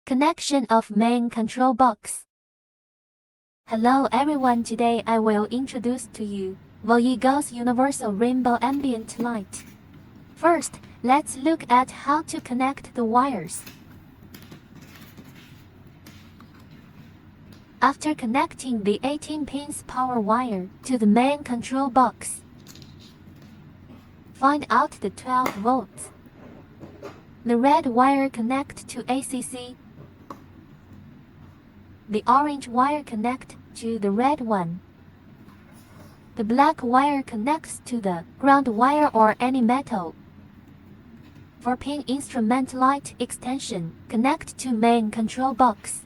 Connection of main control box. Hello everyone, today I will introduce to you VOYEEGO's universal rainbow ambient light. First, let's look at how to connect the wires. After connecting the 18 pins power wire to the main control box, find out the 12 volts. The red wire connect to ACC. The orange wire connect to the red one. The black wire connects to the ground wire or any metal. For pin instrument light extension, connect to main control box.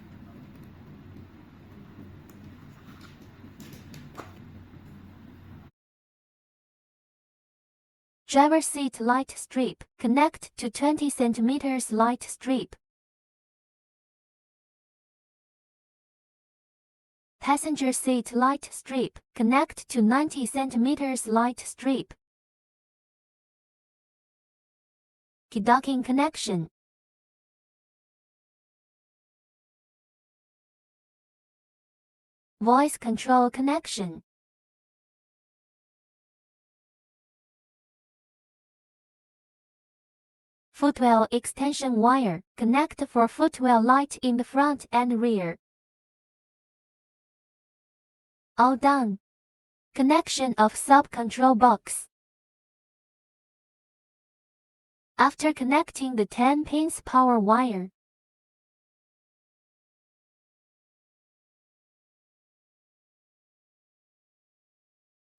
Driver seat light strip, connect to 20 cm light strip. Passenger seat light strip, connect to 90 cm light strip. Key docking connection. Voice control connection. Footwell extension wire, connect for footwell light in the front and rear. All done. Connection of sub-control box. After connecting the 10 pins power wire,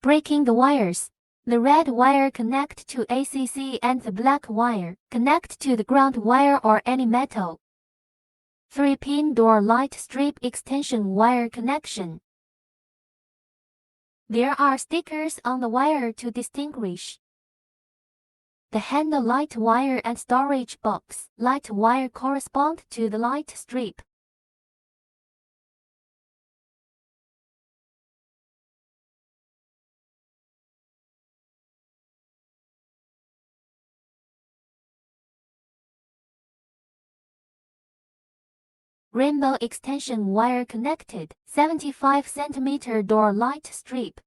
breaking the wires. The red wire connect to ACC and the black wire connect to the ground wire or any metal. 3-pin door light strip extension wire connection. There are stickers on the wire to distinguish. The handle light wire and storage box light wire correspond to the light strip. Rainbow extension wire connected, 75 cm door light strip.